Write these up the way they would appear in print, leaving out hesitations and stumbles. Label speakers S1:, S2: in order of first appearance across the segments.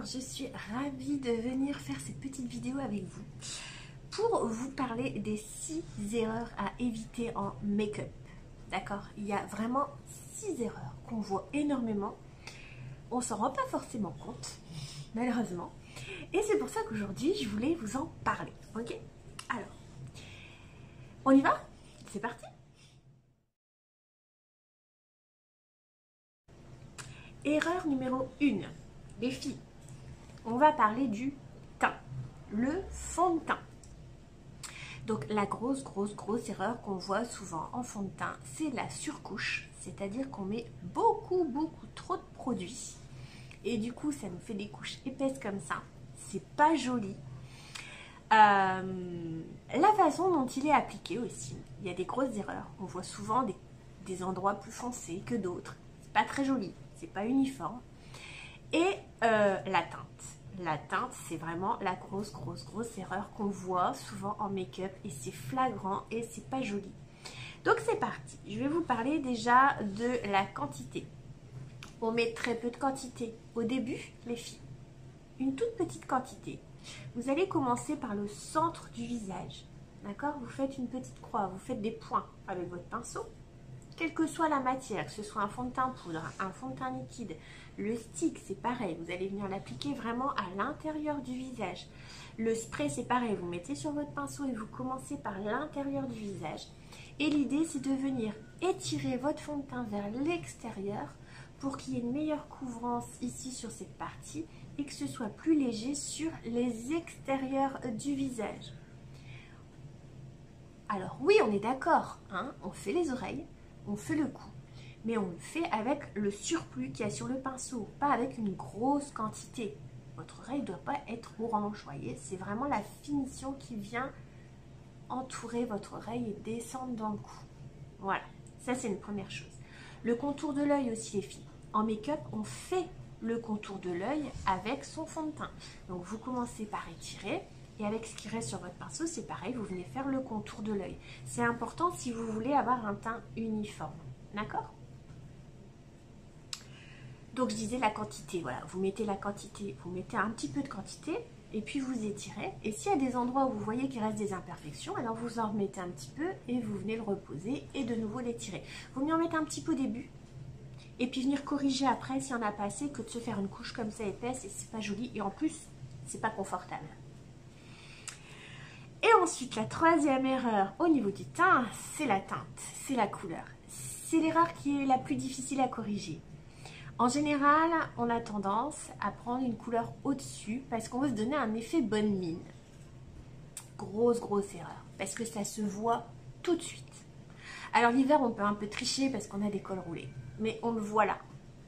S1: je suis ravie de venir faire cette petite vidéo avec vous pour vous parler des 6 erreurs à éviter en make-up. D'accord? Il y a vraiment 6 erreurs qu'on voit énormément. On s'en rend pas forcément compte, malheureusement. Et c'est pour ça qu'aujourd'hui, je voulais vous en parler. Ok? Alors, on y va? C'est parti! Erreur numéro 1. Les filles, on va parler du teint, le fond de teint. Donc la grosse erreur qu'on voit souvent en fond de teint, c'est la surcouche, c'est-à-dire qu'on met beaucoup trop de produits et du coup ça nous fait des couches épaisses comme ça, c'est pas joli. La façon dont il est appliqué aussi, il y a des grosses erreurs, on voit souvent des endroits plus foncés que d'autres, c'est pas très joli, c'est pas uniforme. Et la teinte. La teinte, c'est vraiment la grosse erreur qu'on voit souvent en make-up et c'est flagrant et c'est pas joli. Donc c'est parti. Je vais vous parler déjà de la quantité. On met très peu de quantité au début, les filles. Une toute petite quantité. Vous allez commencer par le centre du visage. D'accord? Vous faites une petite croix, vous faites des points avec votre pinceau. Quelle que soit la matière, que ce soit un fond de teint poudre, un fond de teint liquide, le stick c'est pareil, vous allez venir l'appliquer vraiment à l'intérieur du visage. Le spray c'est pareil, vous mettez sur votre pinceau et vous commencez par l'intérieur du visage. Et l'idée c'est de venir étirer votre fond de teint vers l'extérieur pour qu'il y ait une meilleure couvrance ici sur cette partie et que ce soit plus léger sur les extérieurs du visage. Alors oui, on est d'accord, hein, on fait les oreilles. On fait le cou, mais on le fait avec le surplus qu'il y a sur le pinceau, pas avec une grosse quantité. Votre oreille ne doit pas être orange, voyez, c'est vraiment la finition qui vient entourer votre oreille et descendre dans le cou. Voilà, ça c'est une première chose. Le contour de l'œil aussi, les filles. En make-up, on fait le contour de l'œil avec son fond de teint. Donc vous commencez par étirer. Et avec ce qui reste sur votre pinceau, c'est pareil, vous venez faire le contour de l'œil. C'est important si vous voulez avoir un teint uniforme. D'accord? Donc je disais la quantité, voilà. Vous mettez la quantité, vous mettez un petit peu de quantité, et puis vous étirez. Et s'il y a des endroits où vous voyez qu'il reste des imperfections, alors vous en remettez un petit peu et vous venez le reposer et de nouveau l'étirer. Vous venez en mettre un petit peu au début, et puis venir corriger après s'il n'y en a pas assez que de se faire une couche comme ça épaisse, et c'est pas joli, et en plus, c'est pas confortable. Et ensuite, la troisième erreur au niveau du teint, c'est la teinte, c'est la couleur. C'est l'erreur qui est la plus difficile à corriger. En général, on a tendance à prendre une couleur au-dessus parce qu'on veut se donner un effet bonne mine. Grosse erreur, parce que ça se voit tout de suite. Alors l'hiver, on peut un peu tricher parce qu'on a des cols roulés, mais on le voit là,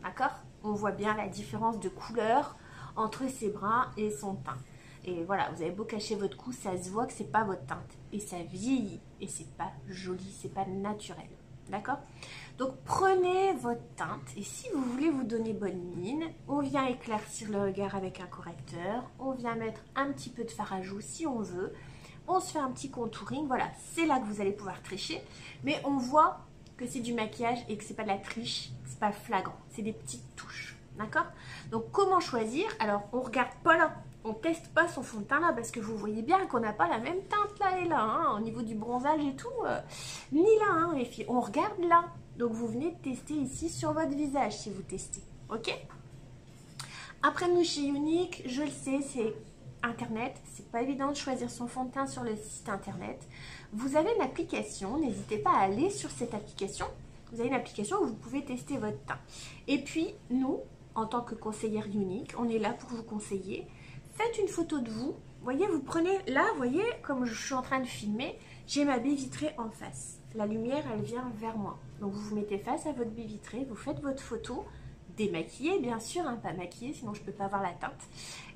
S1: d'accord? On voit bien la différence de couleur entre ses bras et son teint. Et voilà, vous avez beau cacher votre cou, ça se voit que c'est pas votre teinte. Et ça vieillit. Et c'est pas joli, c'est pas naturel. D'accord? Donc prenez votre teinte. Et si vous voulez vous donner bonne mine, on vient éclaircir le regard avec un correcteur. On vient mettre un petit peu de fard à joues si on veut. On se fait un petit contouring. Voilà, c'est là que vous allez pouvoir tricher. Mais on voit que c'est du maquillage et que c'est pas de la triche. C'est pas flagrant. C'est des petites touches. D'accord? Donc comment choisir? Alors on regarde pas là. On teste pas son fond de teint là parce que vous voyez bien qu'on n'a pas la même teinte là et là, hein, au niveau du bronzage et tout, ni là, hein, les filles. On regarde là. Donc vous venez de tester ici sur votre visage si vous testez, ok? Après nous chez Younique, je le sais, c'est internet, c'est pas évident de choisir son fond de teint sur le site internet. Vous avez une application, n'hésitez pas à aller sur cette application. Vous avez une application où vous pouvez tester votre teint. Et puis nous, en tant que conseillère Younique, on est là pour vous conseiller. Faites une photo de vous. Voyez, vous prenez là, voyez, comme je suis en train de filmer, j'ai ma baie vitrée en face. La lumière, elle vient vers moi. Donc vous vous mettez face à votre baie vitrée, vous faites votre photo, démaquillée bien sûr, hein, pas maquillée, sinon je ne peux pas avoir la teinte.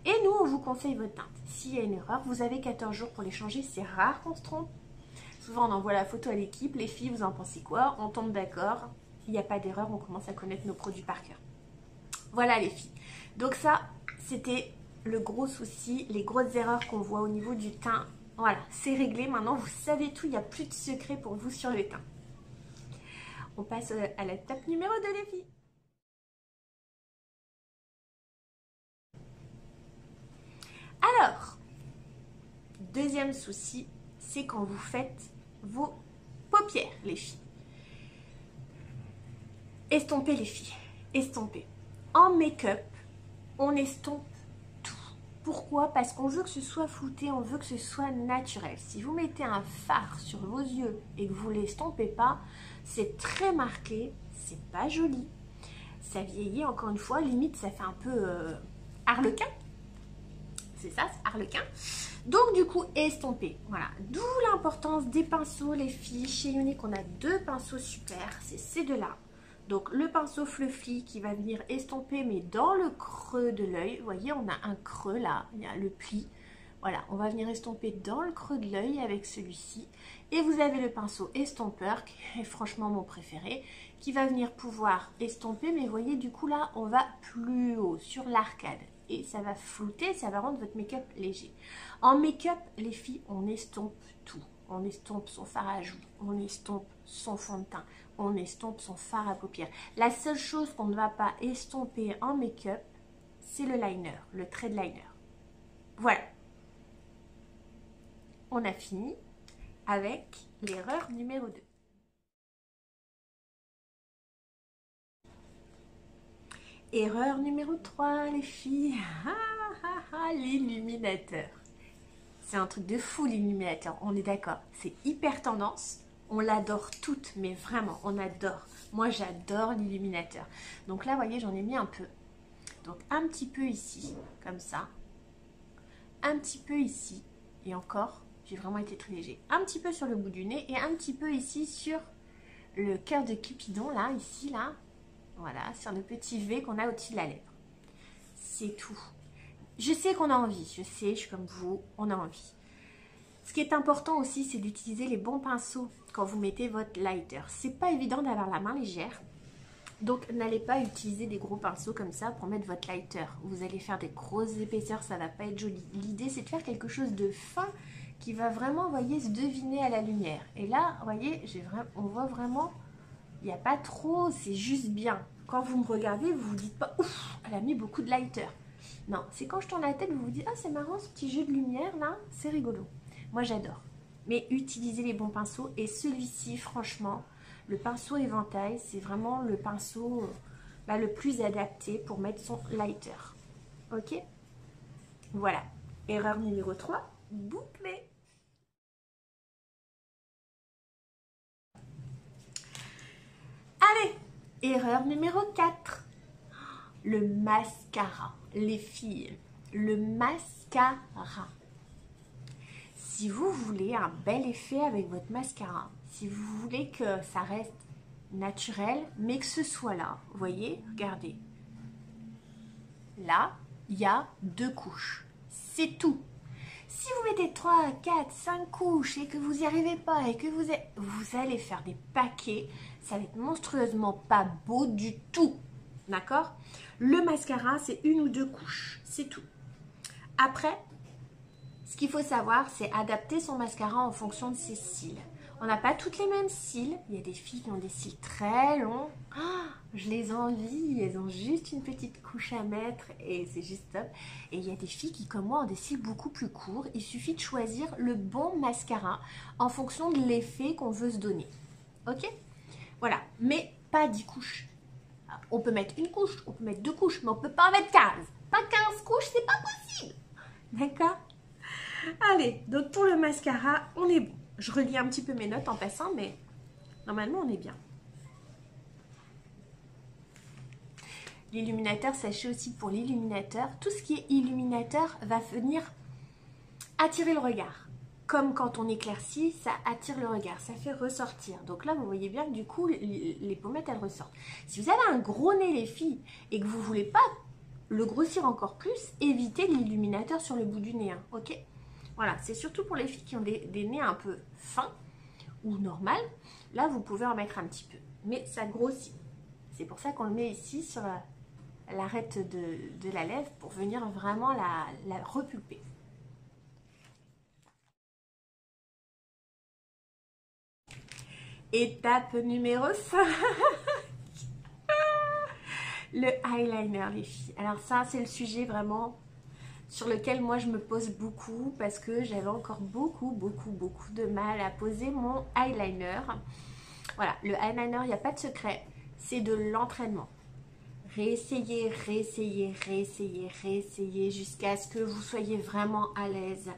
S1: Et nous, on vous conseille votre teinte. S'il y a une erreur, vous avez 14 jours pour les changer. C'est rare qu'on se trompe. Souvent, on envoie la photo à l'équipe. Les filles, vous en pensez quoi? On tombe d'accord. Il n'y a pas d'erreur, on commence à connaître nos produits par cœur. Voilà les filles. Donc ça, c'était le gros souci, les grosses erreurs qu'on voit au niveau du teint. Voilà, c'est réglé. Maintenant, vous savez tout. Il n'y a plus de secret pour vous sur le teint. On passe à la étape numéro 2, les filles. Alors, deuxième souci, c'est quand vous faites vos paupières, les filles. Estompez les filles, estompez. En make-up, on estompe tout. Pourquoi? Parce qu'on veut que ce soit flouté, on veut que ce soit naturel. Si vous mettez un fard sur vos yeux et que vous ne l'estompez pas, c'est très marqué, c'est pas joli. Ça vieillit encore une fois, limite ça fait un peu harlequin. C'est ça, c'est harlequin. Donc du coup, estomper. Voilà. D'où l'importance des pinceaux, les filles. Chez Younique, on a deux pinceaux super. C'est ces deux-là. Donc le pinceau Fluffy qui va venir estomper, mais dans le creux de l'œil. Vous voyez, on a un creux là. Il y a le pli. Voilà, on va venir estomper dans le creux de l'œil avec celui-ci. Et vous avez le pinceau estompeur, qui est franchement mon préféré, qui va venir pouvoir estomper. Mais vous voyez, du coup là, on va plus haut, sur l'arcade. Et ça va flouter, ça va rendre votre make-up léger. En make-up, les filles, on estompe tout. On estompe son fard à joues, on estompe son fond de teint, on estompe son fard à paupières. La seule chose qu'on ne va pas estomper en make-up, c'est le liner, le trait de liner. Voilà. On a fini avec l'erreur numéro 2. Erreur numéro 3, les filles. L'illuminateur. C'est un truc de fou, l'illuminateur, on est d'accord. C'est hyper tendance. On l'adore toutes, mais vraiment, on adore. Moi, j'adore l'illuminateur. Donc là, vous voyez, j'en ai mis un peu. Donc, un petit peu ici, comme ça. Un petit peu ici. Et encore, j'ai vraiment été très léger. Un petit peu sur le bout du nez et un petit peu ici sur le cœur de Cupidon, là, ici, là. Voilà, sur le petit V qu'on a au-dessus de la lèvre. C'est tout. Je sais qu'on a envie, je sais, je suis comme vous, on a envie. Ce qui est important aussi, c'est d'utiliser les bons pinceaux quand vous mettez votre lighter. C'est pas évident d'avoir la main légère, donc n'allez pas utiliser des gros pinceaux comme ça pour mettre votre lighter. Vous allez faire des grosses épaisseurs, ça va pas être joli. L'idée, c'est de faire quelque chose de fin qui va vraiment, vous voyez, se deviner à la lumière. Et là, vous voyez, on voit vraiment, il n'y a pas trop, c'est juste bien. Quand vous me regardez, vous vous dites pas, ouf, elle a mis beaucoup de lighter. Non, c'est quand je tourne la tête, vous vous dites, ah c'est marrant ce petit jeu de lumière là, c'est rigolo. Moi j'adore. Mais utilisez les bons pinceaux et celui-ci, franchement, le pinceau éventail, c'est vraiment le pinceau le plus adapté pour mettre son lighter. Ok? Voilà. Erreur numéro 3, bouclée. Allez, erreur numéro 4. Le mascara. Les filles, le mascara. Si vous voulez un bel effet avec votre mascara, si vous voulez que ça reste naturel, mais que ce soit là, vous voyez, regardez. Là, il y a 2 couches. C'est tout. Si vous mettez 3, 4, 5 couches et que vous n'y arrivez pas et que vous allez faire des paquets, ça va être monstrueusement pas beau du tout. D'accord? Le mascara, c'est 1 ou 2 couches. C'est tout. Après, ce qu'il faut savoir, c'est adapter son mascara en fonction de ses cils. On n'a pas toutes les mêmes cils. Il y a des filles qui ont des cils très longs. Oh, je les envie. Elles ont juste une petite couche à mettre et c'est juste top. Et il y a des filles qui, comme moi, ont des cils beaucoup plus courts. Il suffit de choisir le bon mascara en fonction de l'effet qu'on veut se donner. Ok? Voilà. Mais pas 10 couches. On peut mettre 1 couche, on peut mettre 2 couches, mais on ne peut pas en mettre 15. Pas 15 couches, c'est pas possible. D'accord? Allez, donc pour le mascara, on est bon. Je relis un petit peu mes notes en passant, mais normalement, on est bien. L'illuminateur, sachez aussi pour l'illuminateur, tout ce qui est illuminateur va venir attirer le regard. Comme quand on éclaircit, ça attire le regard, ça fait ressortir. Donc là, vous voyez bien que du coup, les pommettes, elles ressortent. Si vous avez un gros nez, les filles, et que vous ne voulez pas le grossir encore plus, évitez l'illuminateur sur le bout du nez, hein, ok? Voilà, c'est surtout pour les filles qui ont des nez un peu fins ou normal. Là, vous pouvez en mettre un petit peu, mais ça grossit. C'est pour ça qu'on le met ici sur l'arête de la lèvre pour venir vraiment la repulper. Étape numéro 5. Le eyeliner, les filles. Alors ça, c'est le sujet vraiment sur lequel moi je me pose beaucoup parce que j'avais encore beaucoup de mal à poser mon eyeliner. Voilà, le eyeliner, il n'y a pas de secret, c'est de l'entraînement. Réessayez, réessayez, réessayez, réessayez jusqu'à ce que vous soyez vraiment à l'aise.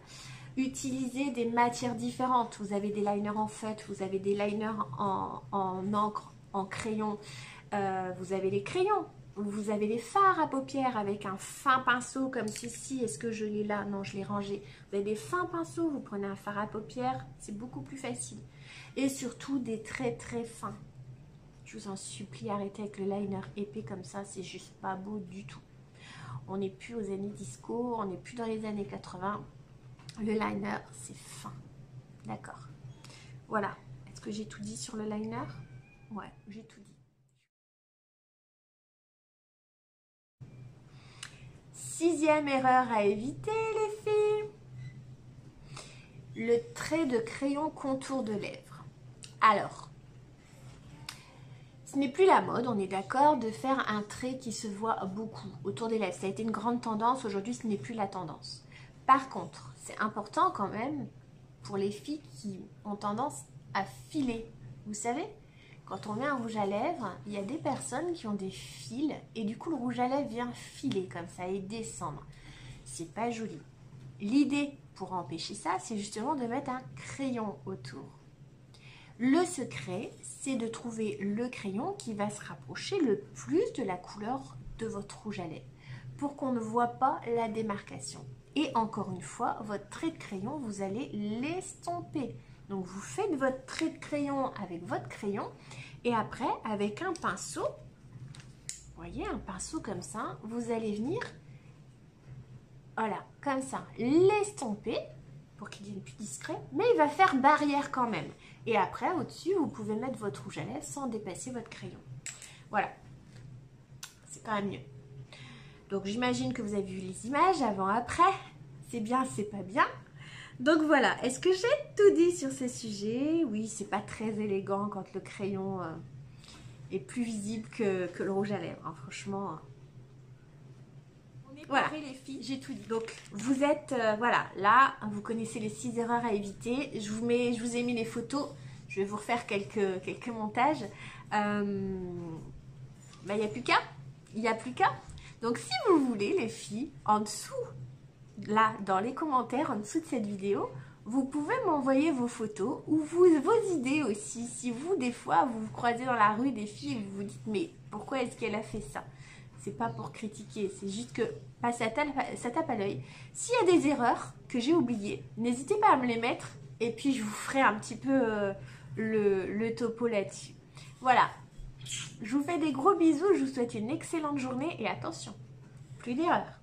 S1: Utilisez des matières différentes. Vous avez des liners en feutre, vous avez des liners en encre, en crayon. Vous avez les crayons. Vous avez les fards à paupières avec un fin pinceau comme ceci. Est-ce que je l'ai là? Non, je l'ai rangé. Vous avez des fins pinceaux. Vous prenez un fard à paupières. C'est beaucoup plus facile. Et surtout des traits très fins. Je vous en supplie, arrêtez avec le liner épais comme ça. C'est juste pas beau du tout. On n'est plus aux années disco. On n'est plus dans les années 80. Le liner, c'est fin. D'accord. Voilà. Est-ce que j'ai tout dit sur le liner? Ouais, j'ai tout dit. Sixième erreur à éviter, les filles. Le trait de crayon contour de lèvres. Alors, ce n'est plus la mode, on est d'accord, de faire un trait qui se voit beaucoup autour des lèvres. Ça a été une grande tendance. Aujourd'hui, ce n'est plus la tendance. Par contre, c'est important quand même pour les filles qui ont tendance à filer. Vous savez, quand on met un rouge à lèvres, il y a des personnes qui ont des fils et du coup le rouge à lèvres vient filer comme ça et descendre. C'est pas joli. L'idée pour empêcher ça, c'est justement de mettre un crayon autour. Le secret, c'est de trouver le crayon qui va se rapprocher le plus de la couleur de votre rouge à lèvres pour qu'on ne voit pas la démarcation. Et encore une fois, votre trait de crayon, vous allez l'estomper. Donc, vous faites votre trait de crayon avec votre crayon et après, avec un pinceau, vous voyez, un pinceau comme ça, vous allez venir, voilà, comme ça, l'estomper pour qu'il devienne plus discret, mais il va faire barrière quand même. Et après, au-dessus, vous pouvez mettre votre rouge à lèvres sans dépasser votre crayon. Voilà, c'est quand même mieux. Donc, j'imagine que vous avez vu les images avant-après. C'est bien, c'est pas bien. Donc voilà, est-ce que j'ai tout dit sur ce sujet? Oui, c'est pas très élégant quand le crayon est plus visible que le rouge à lèvres, hein, franchement. On est voilà, les filles, j'ai tout dit. Donc vous êtes, voilà, là, vous connaissez les 6 erreurs à éviter. Je vous ai mis les photos, je vais vous refaire quelques montages. Bah, il n'y a plus qu'à, il n'y a plus qu'à. Donc si vous voulez, les filles, en dessous, là, dans les commentaires, en dessous de cette vidéo, vous pouvez m'envoyer vos photos ou vos idées aussi. Si vous, des fois, vous croisez dans la rue des filles et vous vous dites, mais pourquoi est-ce qu'elle a fait ça? C'est pas pour critiquer, c'est juste que bah, ça tape à l'œil. S'il y a des erreurs que j'ai oubliées, n'hésitez pas à me les mettre et puis je vous ferai un petit peu le topo là-dessus. Voilà, je vous fais des gros bisous, je vous souhaite une excellente journée et attention, plus d'erreurs.